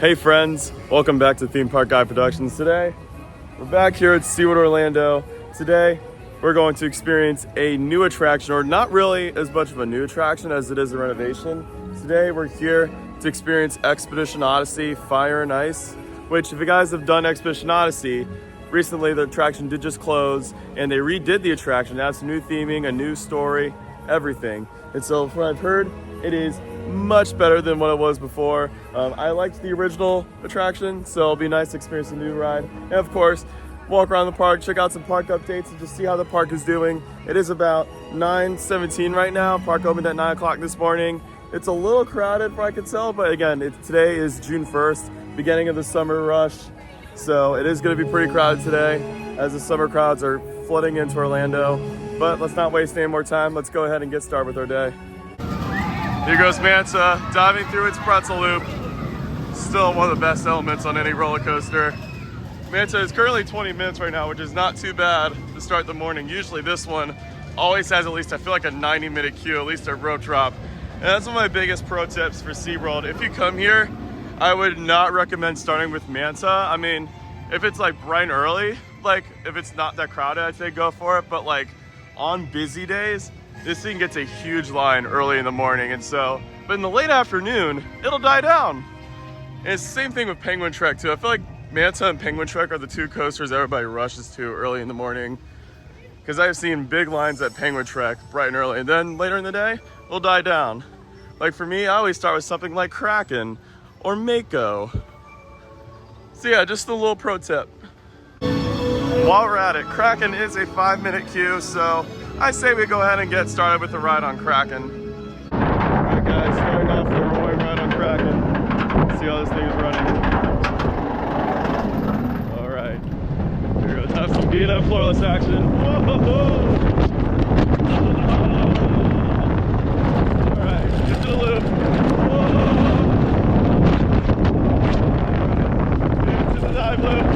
Hey friends, welcome back to Theme Park Guy Productions. Today, we're back here at SeaWorld Orlando. Today, we're going to experience a new attraction, or not really as much of a new attraction as it is a renovation. Today, we're here to experience Expedition Odyssey, Fire and Ice, which if you guys have done Expedition Odyssey, recently the attraction did just close and they redid the attraction. It has some new theming, a new story, everything. And so from what I've heard, it is much better than what it was before. I liked the original attraction, so it'll be nice to experience a new ride. And of course, walk around the park, check out some park updates, and just see how the park is doing. It is about 9:17 right now. Park opened at 9 o'clock this morning. It's a little crowded from what I can tell, but again, today is June 1st, beginning of the summer rush. So it is gonna be pretty crowded today as the summer crowds are flooding into Orlando. But let's not waste any more time. Let's go ahead and get started with our day. Here goes Manta, diving through its pretzel loop. Still one of the best elements on any roller coaster. Manta is currently 20 minutes right now, which is not too bad to start the morning. Usually this one always has at least, I feel like, a 90-minute queue, at least a rope drop. And that's one of my biggest pro tips for SeaWorld. If you come here, I would not recommend starting with Manta. I mean, if it's like bright and early, like if it's not that crowded, I'd say go for it. But like on busy days, this thing gets a huge line early in the morning, and so, but in the late afternoon, it'll die down. And it's the same thing with Penguin Trek too. I feel like Manta and Penguin Trek are the two coasters everybody rushes to early in the morning, because I've seen big lines at Penguin Trek bright and early, and then later in the day, it'll die down. Like for me, I always start with something like Kraken or Mako. So yeah, just a little pro tip. While we're at it, Kraken is a 5-minute queue, so I say we go ahead and get started with the ride on Kraken. Alright guys, starting off the roaring ride on Kraken. See how this thing is running. Alright, here we go. Have some beat-up floorless action. Whoa! Alright, get to the loop. Whoa! Into the dive loop.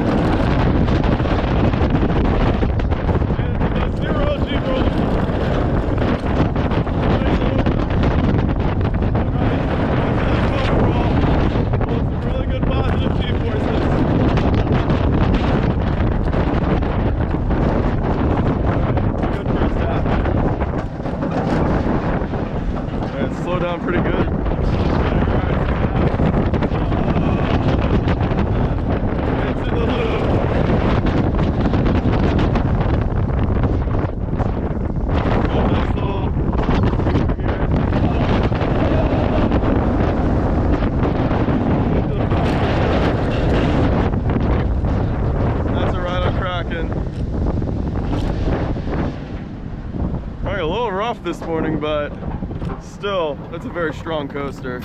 Pretty good. That's a ride on Kraken. Probably a little rough this morning, but still, that's a very strong coaster.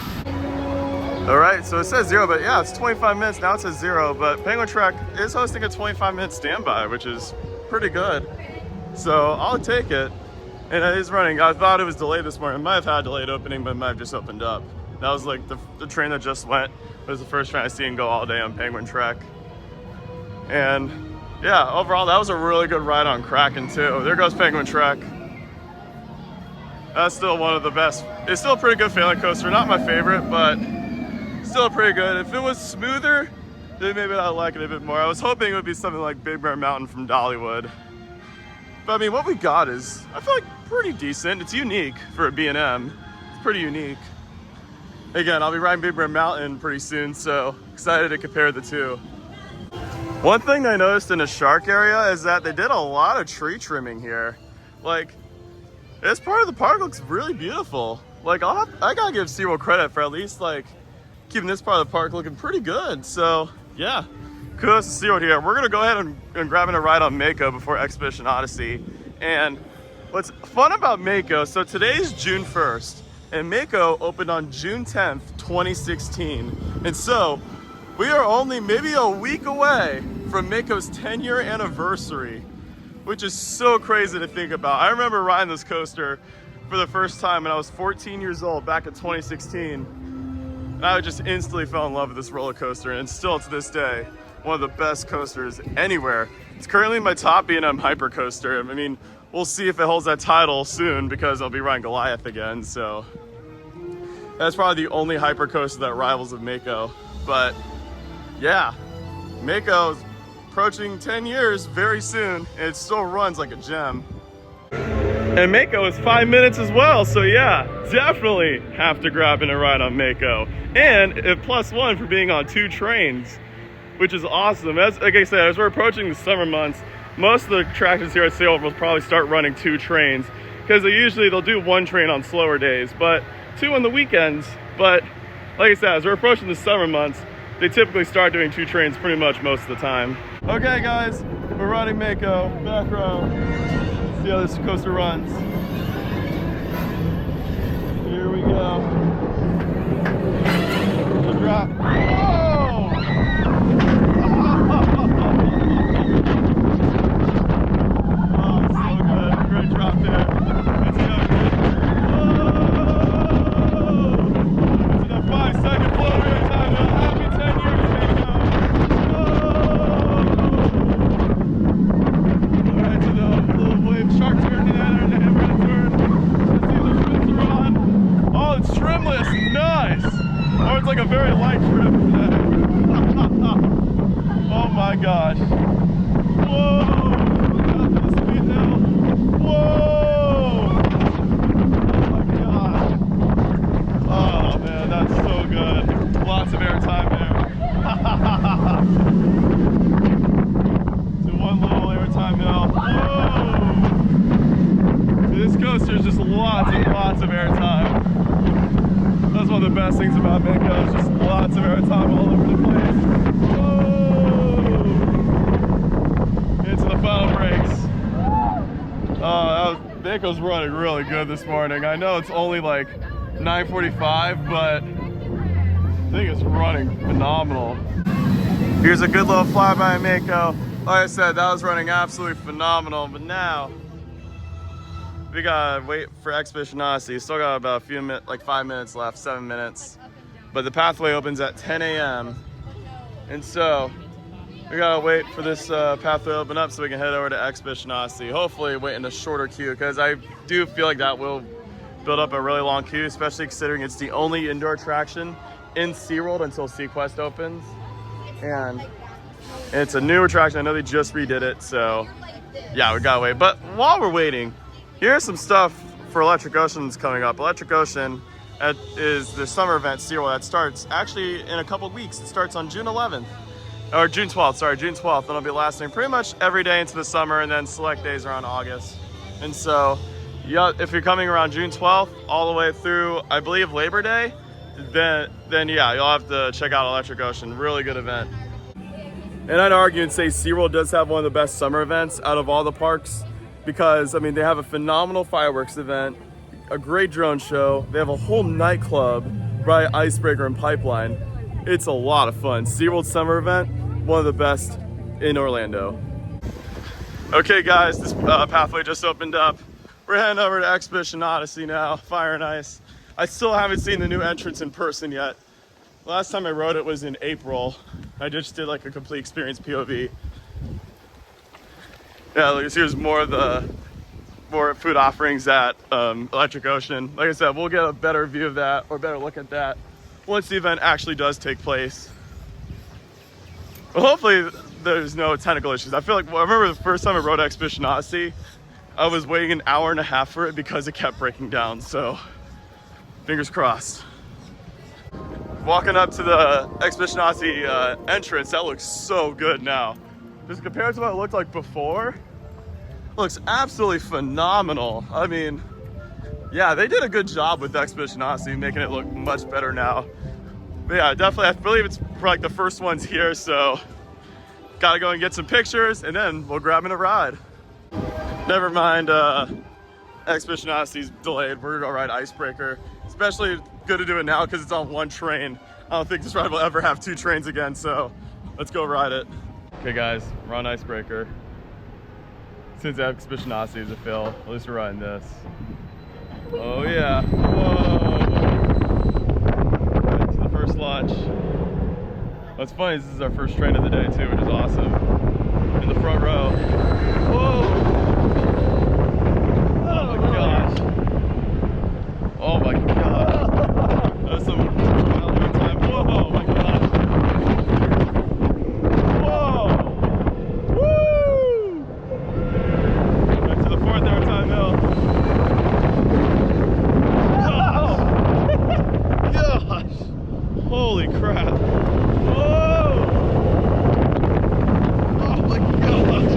All right, so it says 0, but yeah, it's 25 minutes. Now it says 0, but Penguin Trek is hosting a 25-minute standby, which is pretty good. So I'll take it. And it is running. I thought it was delayed this morning. It might have had a delayed opening, but it might have just opened up. That was like the train that just went. It was the first train I've seen go all day on Penguin Trek. And yeah, overall, that was a really good ride on Kraken too. There goes Penguin Trek. That's still one of the best. It's still a pretty good failing coaster. Not my favorite, but still pretty good. If it was smoother, then maybe I'd like it a bit more. I was hoping it would be something like Big Bear Mountain from Dollywood. But I mean, what we got is, I feel like, pretty decent. It's unique for a B&M. It's pretty unique. Again, I'll be riding Big Bear Mountain pretty soon, so excited to compare the two. One thing I noticed in the shark area is that they did a lot of tree trimming here. Like, this part of the park looks really beautiful. Like, I gotta give SeaWorld credit for at least like keeping this part of the park looking pretty good. So yeah, kudos to SeaWorld here. We're gonna go ahead and grab a ride on Mako before Expedition Odyssey. And what's fun about Mako, so today's June 1st, and Mako opened on June 10th, 2016. And so we are only maybe a week away from Mako's 10-year anniversary, which is so crazy to think about. I remember riding this coaster for the first time when I was 14 years old back in 2016. And I just instantly fell in love with this roller coaster, and still to this day, one of the best coasters anywhere. It's currently my top B&M hyper coaster. I mean, we'll see if it holds that title soon because I'll be riding Goliath again, so. That's probably the only hypercoaster that rivals of Mako. But yeah, Mako's approaching 10 years very soon, and it still runs like a gem. And Mako is 5 minutes as well, so yeah, definitely have to grab in a ride on Mako. And a +1 for being on 2 trains, which is awesome. As like I said, as we're approaching the summer months, most of the attractions here at SeaWorld will probably start running 2 trains, because they'll do 1 train on slower days, but 2 on the weekends. But like I said, as we're approaching the summer months, they typically start doing 2 trains pretty much most of the time. Okay guys, we're riding Mako, back row. See how this coaster runs. Here we go. The drop. Whoa! Oh, so good. Great drop there. Let's go. Whoa! It's a 5-second flow rear time. Happy 10 years, Mako. Whoa! Alright, so the little wave shark turn to that, and the hammer turn. Let's see if the trims are on. Oh, it's trimless. Nice. Oh, it's like a very light trim today. Oh my gosh. Whoa! Down to the speed hill. Whoa! Oh my gosh. Oh man, that's so good. Lots of airtime there. To one little airtime hill. Whoa! This coaster is just lots and lots of airtime. That's one of the best things about Mako, is just lots of airtime all over the place. Whoa! Into the final brakes. Mako's running really good this morning. I know it's only like 9:45, but I think it's running phenomenal. Here's a good little flyby of Mako. Like I said, that was running absolutely phenomenal, but now we gotta wait for Expedition Odyssey. Still got about a few minutes, like 5 minutes left, 7 minutes. But the pathway opens at 10 a.m. And so we gotta wait for this pathway to open up so we can head over to Expedition Odyssey. Hopefully wait in a shorter queue, because I do feel like that will build up a really long queue, especially considering it's the only indoor attraction in SeaWorld until SeaQuest opens. And it's a new attraction. I know they just redid it, so yeah, we gotta wait. But while we're waiting, here's some stuff for Electric Ocean's coming up. Electric Ocean is the summer event SeaWorld that starts actually in a couple weeks. It starts on June 11th, or June 12th, sorry, June 12th. And it'll be lasting pretty much every day into the summer, and then select days around August. And so, yeah, if you're coming around June 12th all the way through, I believe, Labor Day, then yeah, you'll have to check out Electric Ocean. Really good event. And I'd argue and say SeaWorld does have one of the best summer events out of all the parks, because I mean, they have a phenomenal fireworks event, a great drone show, they have a whole nightclub, right, icebreaker and pipeline. It's a lot of fun. SeaWorld summer event, one of the best in Orlando. Okay guys, this pathway just opened up. We're heading over to Expedition Odyssey now, Fire and Ice. I still haven't seen the new entrance in person yet. Last time I rode it was in April. I just did like a complete experience POV. Yeah, here's more food offerings at Electric Ocean. Like I said, we'll get a better view of that, or better look at that, once the event actually does take place. Well, hopefully there's no technical issues. I feel like, well, I remember the first time I rode Expedition Odyssey, I was waiting an hour and a half for it because it kept breaking down, so fingers crossed. Walking up to the Expedition Odyssey entrance, that looks so good now. Just compared to what it looked like before, it looks absolutely phenomenal. I mean, yeah, they did a good job with Expedition Odyssey, making it look much better now. But yeah, definitely, I believe it's for like the first ones here, so gotta go and get some pictures, and then we'll grab in a ride. Never mind, Expedition Odyssey's delayed. We're gonna ride Icebreaker. Especially good to do it now because it's on one train. I don't think this ride will ever have 2 trains again, so let's go ride it. Okay guys, we're on Icebreaker. Since Expedition Odyssey is a fill, at least we're riding this. Oh yeah, whoa! Right to the first launch. What's funny is this is our first train of the day too, which is awesome. In the front row. Whoa! Oh my gosh. Oh my gosh. That's some elevator time. Whoa, my gosh. Whoa! Woo! Right to the fourth air time hill. Oh! Gosh! Holy crap! Whoa! Oh my gosh!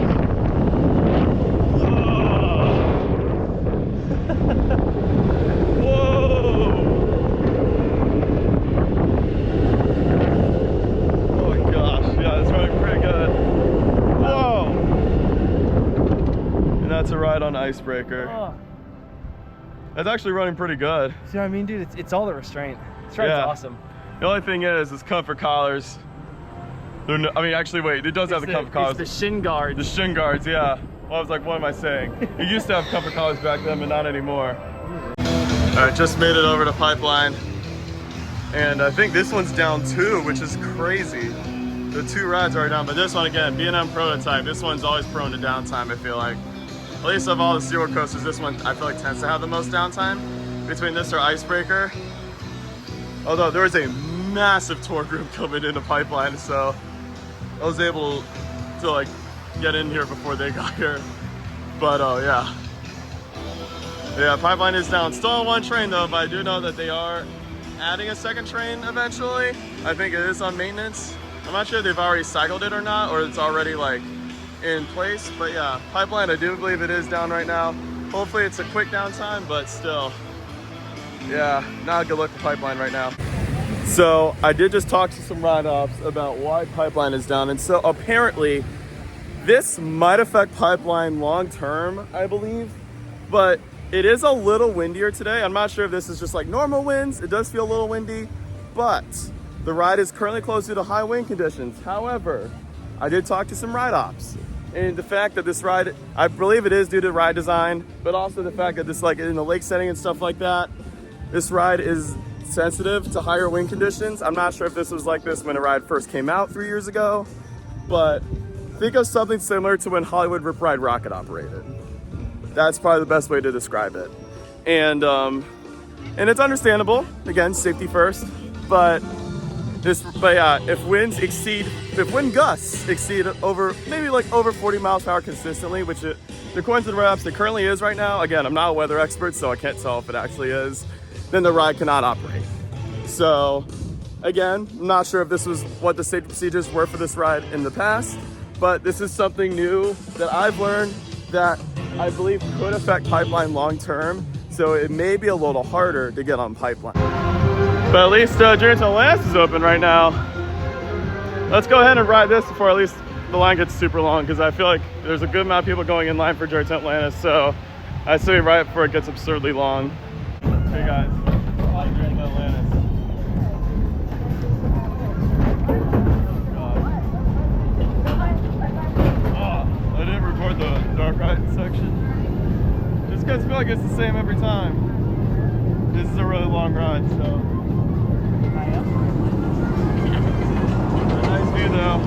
That's a ride on Icebreaker. Oh. That's actually running pretty good. See what I mean, dude? It's all the restraint. This ride's awesome. The only thing is comfort collars. They're no, I mean, actually, wait, it does have the comfort collars. It's the shin guards. The shin guards, yeah. Well, I was like, what am I saying? It used to have comfort collars back then, but not anymore. All right, just made it over to Pipeline. And I think this one's down 2, which is crazy. The 2 rides are down, but this one, again, B&M prototype, this one's always prone to downtime, I feel like. At least of all the SeaWorld coasters, this one I feel like tends to have the most downtime. Between this or Icebreaker. Although there was a massive tour group coming into Pipeline, so I was able to like get in here before they got here. But yeah. Yeah, Pipeline is down. Still on 1 train though, but I do know that they are adding a 2nd train eventually. I think it is on maintenance. I'm not sure if they've already cycled it or not, or it's already like in place, but yeah, Pipeline, I do believe it is down right now. Hopefully it's a quick downtime, but still, yeah, not a good look for Pipeline right now. So I did just talk to some ride-offs about why Pipeline is down, and so apparently this might affect Pipeline long-term, I believe, but it is a little windier today. I'm not sure if this is just like normal winds. It does feel a little windy, but the ride is currently closed due to high wind conditions. However, I did talk to some ride-offs. And the fact that this ride, I believe it is due to ride design, but also the fact that this, like in the lake setting and stuff like that, this ride is sensitive to higher wind conditions. I'm not sure if this was like this when a ride first came out 3 years ago, but think of something similar to when Hollywood Rip Ride Rocket operated. That's probably the best way to describe it. And it's understandable, again, safety first, but yeah, if wind gusts exceed maybe over 40 miles per hour consistently, which according to the ride-offs, it currently is right now. Again, I'm not a weather expert, so I can't tell if it actually is. Then the ride cannot operate. So again, I'm not sure if this was what the safety procedures were for this ride in the past, but this is something new that I've learned that I believe could affect Pipeline long-term. So it may be a little harder to get on Pipeline. But at least Journey to Atlantis is open right now. Let's go ahead and ride this before at least the line gets super long, because I feel like there's a good amount of people going in line for Journey to Atlantis, so I say right before it gets absurdly long. Hey guys, Journey to Atlantis. Oh, I didn't record the dark ride section. Just because I feel like it's the same every time. This is a really long ride, so. Nice view though.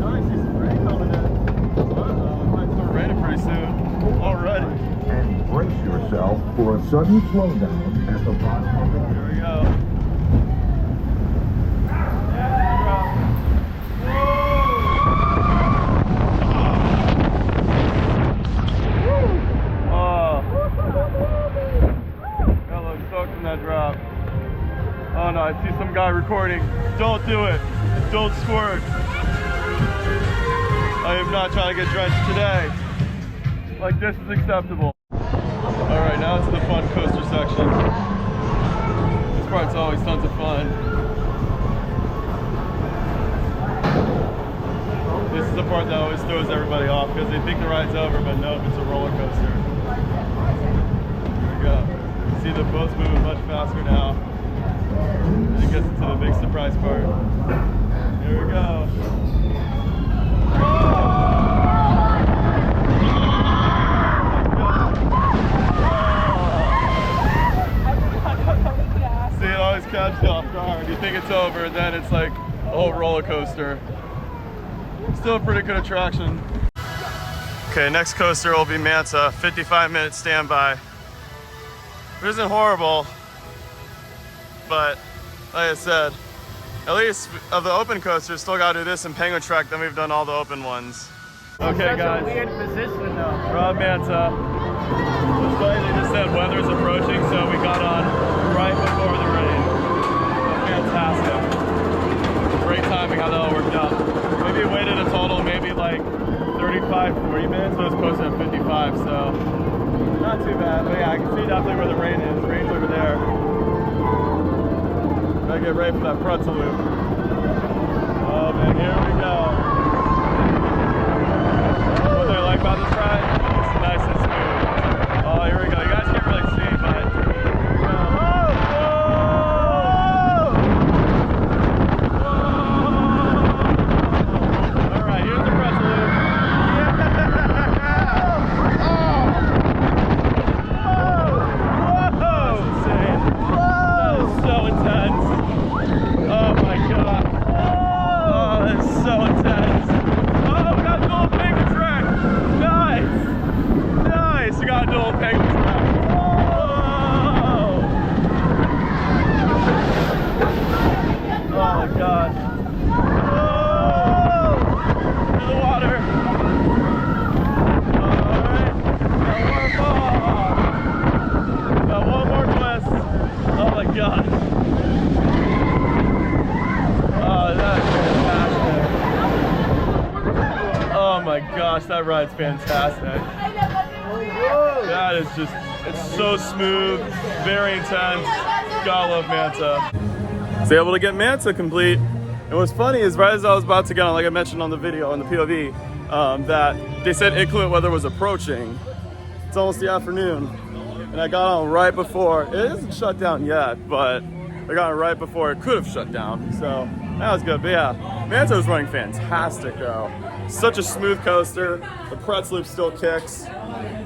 I see some rain coming in. It might start raining pretty soon. Already. And brace yourself for a sudden slowdown at the bottom of the Here we go. Drop. Oh no, I see some guy recording. Don't do it. Don't squirt. I am not trying to get drenched today. Like, this is acceptable. Alright, now it's the fun coaster section. This part's always tons of fun. This is the part that always throws everybody off because they think the ride's over, but no, it's a roller coaster. Here we go. See the boat's moving much faster now. And it gets into the big surprise part. Here we go. See, it always catches you off guard. You think it's over, and then it's like a whole roller coaster. Still a pretty good attraction. Okay, next coaster will be Manta. 55-minute standby. It isn't horrible, but like I said, at least of the open coasters, still gotta do this in Penguin Trek, then we've done all the open ones. Okay, guys. Such a weird position though. We're on Manta. It's funny, they just said weather's approaching, so we got on right before the rain. Fantastic. Great timing how that all worked out. Maybe waited a total, maybe like 35, 40 minutes, but it was posted at 55, so not too bad. But yeah, I can see definitely where the rain is. The rain's over there. Gotta get ready for that pretzel loop. Oh man, here we go. What do I like about this ride? It's nice and smooth. Oh, here we go. You guys can't really see, but here we go. All right, here's the pretzel loop. That ride's fantastic. That is just, it's so smooth, very intense. Gotta love Manta. Was able to get Manta complete. And what's funny is right as I was about to get on, like I mentioned on the video, in the POV, that they said inclement weather was approaching. It's almost the afternoon. And I got on right before, it isn't shut down yet, but I got on right before it could have shut down. So that was good, but yeah, Manta was running fantastic though. Such a smooth coaster. The pretzel loop still kicks.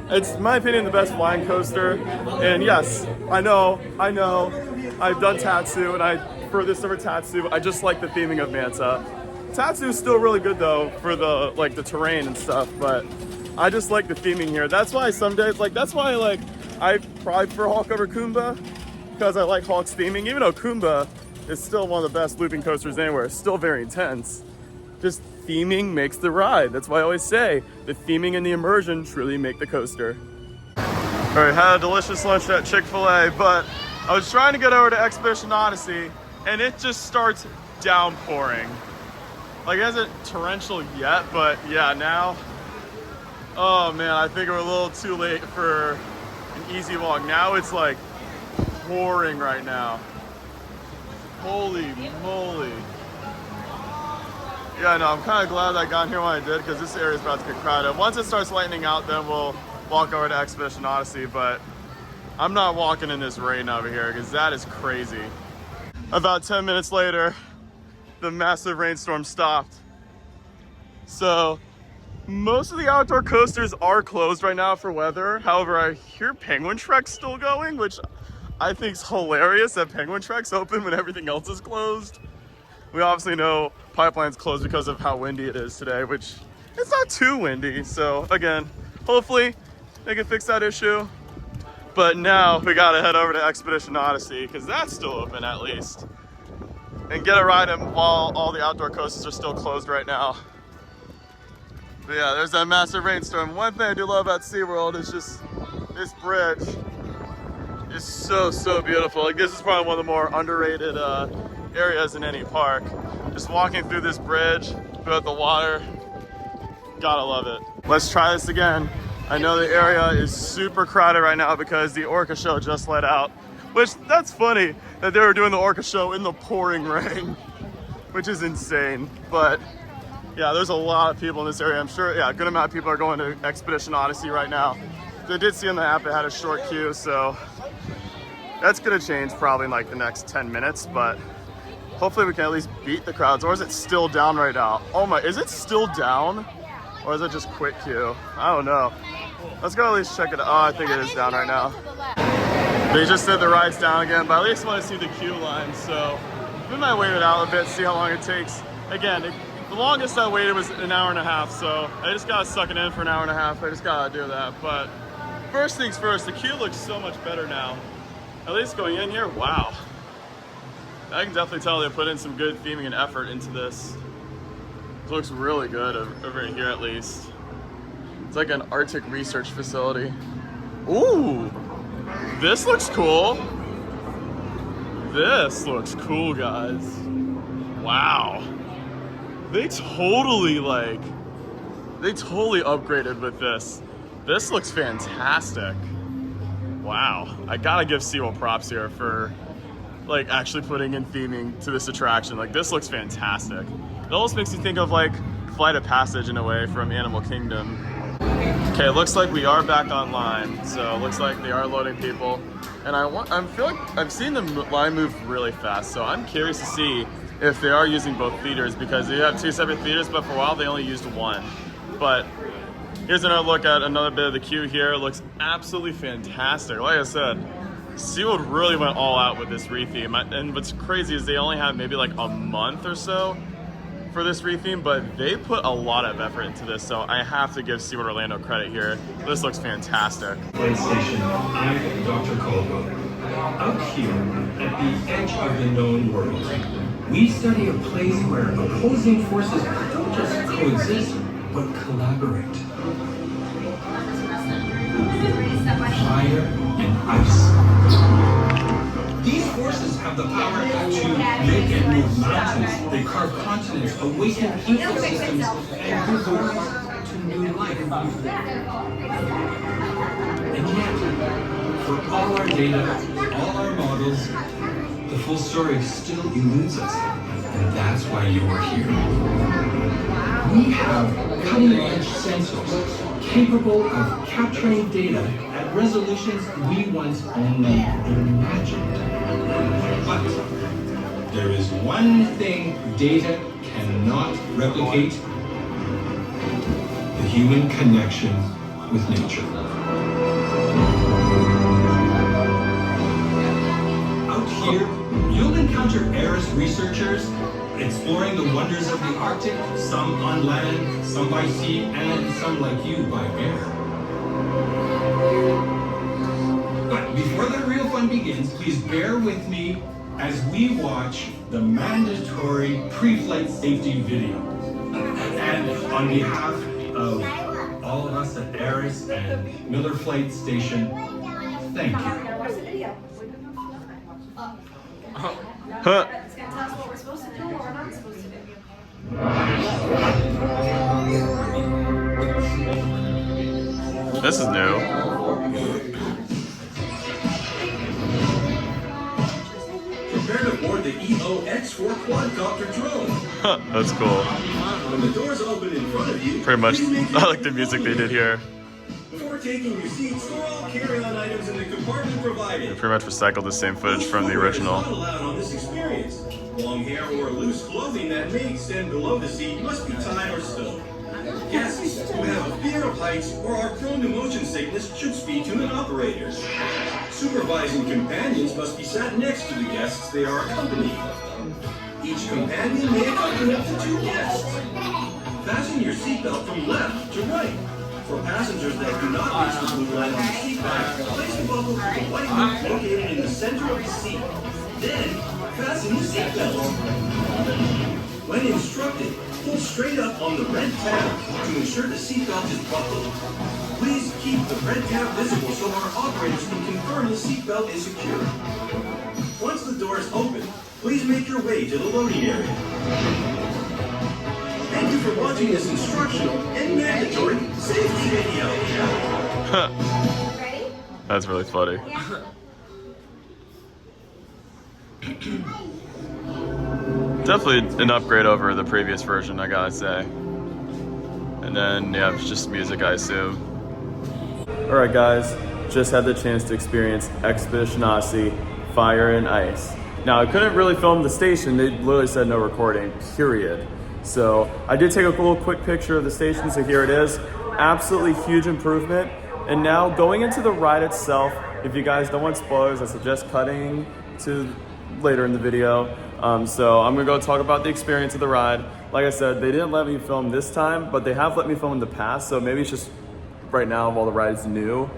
It's, in my opinion, the best flying coaster. And yes, I know, I've done Tatsu, and I prefer this over Tatsu. I just like the theming of Manta. Tatsu is still really good though for the the terrain and stuff, but I just like the theming here. That's why some days, that's why I probably prefer Hulk over Kumba, because I like Hulk's theming. Even though Kumba is still one of the best looping coasters anywhere, it's still very intense. Just theming makes the ride. That's why I always say the theming and the immersion truly make the coaster. All right, had a delicious lunch at Chick-fil-A, but I was trying to get over to Expedition Odyssey and it just starts downpouring. Like, it isn't torrential yet, but yeah, now, oh man, I think we're a little too late for an easy walk. Now it's like pouring right now. Holy moly. Yeah, no, I'm kind of glad I got here when I did, because this area is about to get crowded. Once it starts lightening out, then we'll walk over to Expedition Odyssey, but I'm not walking in this rain over here, because that is crazy. About 10 minutes later, the massive rainstorm stopped. So most of the outdoor coasters are closed right now for weather. However, I hear Penguin Trek's still going, which I think is hilarious that Penguin Trek's open when everything else is closed. We obviously know Pipeline's closed because of how windy it is today, which it's not too windy. So again, hopefully they can fix that issue. But now we gotta head over to Expedition Odyssey, because that's still open at least, and get a ride in while all the outdoor coasters are still closed right now. But yeah, there's that massive rainstorm. One thing I do love about SeaWorld is just this bridge is so beautiful. Like, this is probably one of the more underrated areas in any park. Just walking through this bridge, throughout the water, gotta love it. Let's try this again. I know the area is super crowded right now because the Orca show just let out, which, that's funny that they were doing the Orca show in the pouring rain, which is insane. But yeah, there's a lot of people in this area. I'm sure, yeah, a good amount of people are going to Expedition Odyssey right now. They did see on the app it had a short queue, so that's gonna change probably in like the next 10 minutes, but hopefully we can at least beat the crowds. Or is it still down right now? Oh my, is it still down? Or is it just quick queue? I don't know. Let's go at least check it out. Oh, I think it is down right now. They just said the ride's down again, but I at least want to see the queue line, so we might wait it out a bit, see how long it takes. Again, the longest I waited was an hour and a half, so I just gotta suck it in for an hour and a half. I just gotta do that. But first things first, the queue looks so much better now. At least going in here, wow. I can definitely tell they put in some good theming and effort into this. This looks really good over in here at least. It's like an Arctic research facility. Ooh, this looks cool. This looks cool, guys. Wow. They totally upgraded with this. This looks fantastic. Wow. I gotta give SeaWorld props here for like actually putting in theming to this attraction. Like, this looks fantastic. It almost makes you think of like Flight of Passage in a way from Animal Kingdom. Okay, it looks like we are back online. So it looks like they are loading people. And I feel like I've seen the line move really fast. So I'm curious to see if they are using both theaters, because they have two separate theaters, but for a while they only used one. But here's another look at another bit of the queue here. It looks absolutely fantastic. Like I said, SeaWorld really went all out with this retheme. And what's crazy is they only have maybe like a month or so for this retheme, but they put a lot of effort into this, so I have to give SeaWorld Orlando credit here. This looks fantastic. Flight station, I'm Dr. Caldwell. Out here, at the edge of the known world, we study a place where opposing forces don't just coexist, but collaborate. Fire and ice. These forces have the power to make and move mountains. They carve continents, awaken ecosystems, and give rise to new life. And yet, for all our data, all our models, the full story still eludes us. And that's why you are here. We have cutting-edge sensors capable of capturing data at resolutions we once only imagined. But there is one thing data cannot replicate: the human connection with nature. Out here, you'll encounter ARIS researchers exploring the wonders of the Arctic, some on land, some by sea, and some like you by air. But before the real fun begins, please bear with me as we watch the mandatory pre-flight safety video. And on behalf of all of us at ARIS and Miller Flight Station, thank you. Huh. It's going to tell us what we're supposed to do or we're not supposed to do. This is new. Prepare to board the EOX4 quadcopter drone. Huh, that's cool. When the doors open in front of you, Pretty much, please make I like the music they did here. Before taking your seat, store all carry-on items in the compartment provided. Pretty much recycled the same footage from the original. Not allowed on this experience. Long hair or loose clothing that may extend below the seat must be tied or stowed. Guests who have a fear of heights or are prone to motion sickness should speak to an operator. Supervising companions must be sat next to the guests they are accompanying. Each companion may accompany up to 2 guests. Fasten your seatbelt from left to right. For passengers that do not reach the blue line on the seat back, place the buckle to the white loop located in the center of the seat. Then, fasten your seatbelt. When instructed, pull straight up on the red tab to ensure the seatbelt is buckled. Please keep the red tab visible so our operators can confirm the seatbelt is secure. Once the doors open, please make your way to the loading area. Thank you for watching this instructional and mandatory safety video. Ready? That's really funny. Yeah. Definitely an upgrade over the previous version, I gotta say. And then, yeah, it's just music, I assume. Alright guys, just had the chance to experience Expedition Odyssey, Fire and Ice. Now, I couldn't really film the station, they literally said no recording, period. So, I did take a little quick picture of the station, so here it is. Absolutely huge improvement. And now, going into the ride itself, if you guys don't want spoilers, I suggest cutting to later in the video. So I'm gonna go talk about the experience of the ride. Like I said, they didn't let me film this time, but they have let me film in the past, so maybe it's just right now while the ride is new.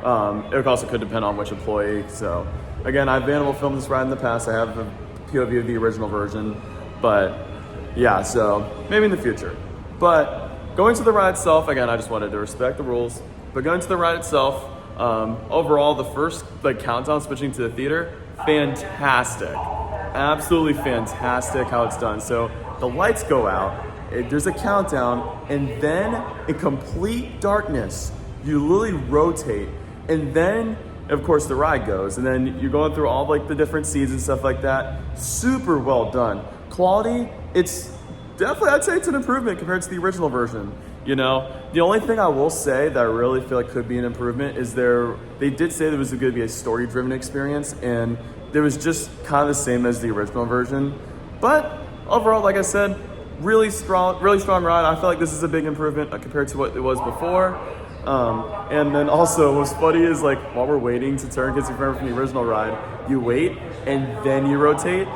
It also could depend on which employee, so Again, I've been able to film this ride in the past. I have the POV of the original version, but yeah, so maybe in the future. But going to the ride itself, again, I just wanted to respect the rules, but going to the ride itself, overall, the first countdown switching to the theater, fantastic. Absolutely fantastic how it's done. So the lights go out, there's a countdown, and then in complete darkness, you literally rotate, and then of course the ride goes, and then you're going through all the different seats and stuff like that. Super well done. Quality, it's definitely, I'd say it's an improvement compared to the original version. You know, the only thing I will say that I really feel like could be an improvement is they did say there was going to be a story-driven experience, and there was just kind of the same as the original version. But overall, like I said, really strong ride. I feel like this is a big improvement compared to what it was before. And then also what's funny is while we're waiting to turn, because you remember from the original ride, you wait and then you rotate.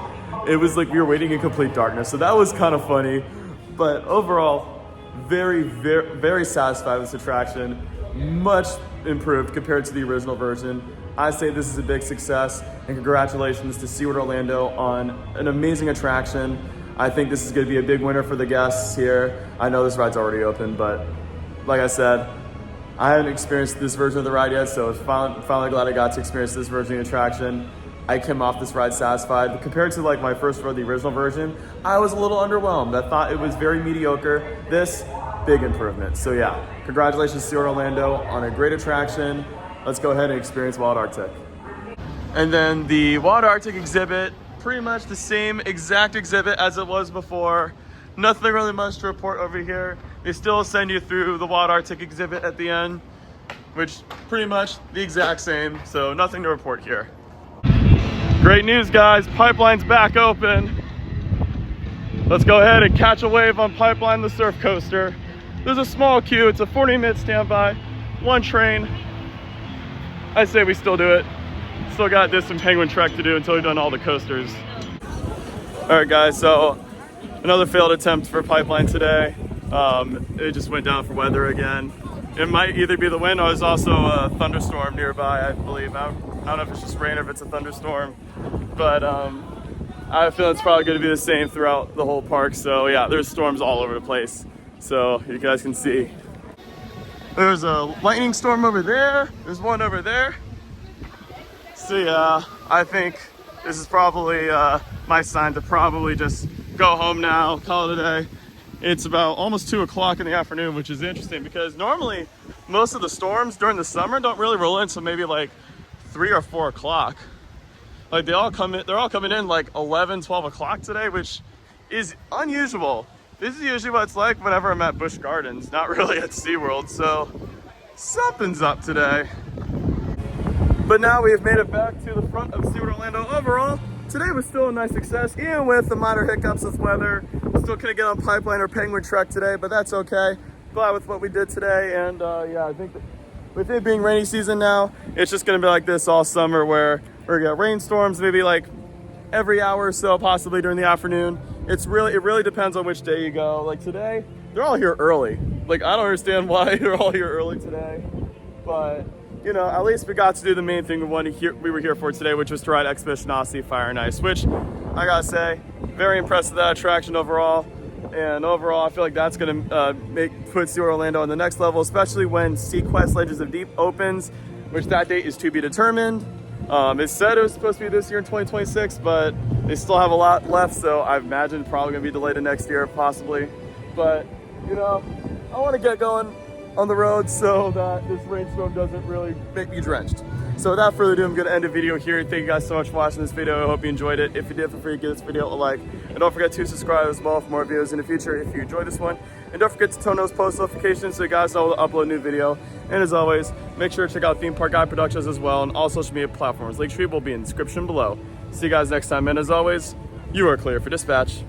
It was like we were waiting in complete darkness. So that was kind of funny. But overall, very, very, very satisfied with this attraction. Much improved compared to the original version. I say this is a big success, and congratulations to SeaWorld Orlando on an amazing attraction. I think this is going to be a big winner for the guests here. I know this ride's already open, but like I said, I haven't experienced this version of the ride yet, so I'm finally glad I got to experience this version of the attraction. I came off this ride satisfied. But compared to my first ride, the original version, I was a little underwhelmed. I thought it was very mediocre. This, big improvement. So yeah, congratulations to SeaWorld Orlando on a great attraction. Let's go ahead and experience Wild Arctic. And then the Wild Arctic exhibit, pretty much the same exact exhibit as it was before. Nothing really much to report over here. They still send you through the Wild Arctic exhibit at the end, which pretty much the exact same, so nothing to report here. Great news, guys, Pipeline's back open. Let's go ahead and catch a wave on Pipeline, the surf coaster. There's a small queue, it's a 40-minute standby, one train. I say we still do it. Still got this and Penguin Trek to do until we've done all the coasters. All right, guys, so another failed attempt for Pipeline today. It just went down for weather again. It might either be the wind or there's also a thunderstorm nearby, I believe. I don't know if it's just rain or if it's a thunderstorm, but I feel it's probably going to be the same throughout the whole park. So yeah, there's storms all over the place. So you guys can see. There's a lightning storm over there. There's one over there. So yeah, I think this is probably my sign to probably just go home now, call it a day. It's about almost 2 o'clock in the afternoon, which is interesting because normally most of the storms during the summer don't really roll in until maybe 3 or 4 o'clock. They're all coming in 11, 12 o'clock today, which is unusual. This is usually what it's like whenever I'm at Busch Gardens, not really at SeaWorld, so something's up today. But now we have made it back to the front of SeaWorld Orlando. Overall, today was still a nice success, even with the minor hiccups with weather. Still couldn't get on Pipeline or Penguin Trek today, but that's okay. Glad with what we did today, and yeah, I think that with it being rainy season now, it's just gonna be like this all summer, where we're gonna get rainstorms maybe every hour or so, possibly during the afternoon. It really depends on which day you go. Today, they're all here early. I don't understand why they're all here early today, but you know, at least we got to do the main thing we were here for today, which was to ride Expedition Odyssey Fire and Ice, which I gotta say, very impressed with that attraction overall. And overall, I feel like that's gonna put SeaWorld Orlando on the next level, especially when SeaQuest Legends of Deep opens, which that date is to be determined. It said it was supposed to be this year in 2026, but they still have a lot left, so I imagine it's probably gonna be delayed to next year, possibly. But, you know, I wanna get going on the road so that this rainstorm doesn't really make me drenched. So without further ado, I'm gonna end the video here. Thank you guys so much for watching this video. I hope you enjoyed it. If you did, feel free to give this video a like. And don't forget to subscribe as well for more videos in the future if you enjoyed this one. And don't forget to turn those post notifications so you guys know when to upload a new video. And as always, make sure to check out Theme Park Guide Productions as well on all social media platforms. Link tree will be in the description below. See you guys next time. And as always, you are clear for dispatch.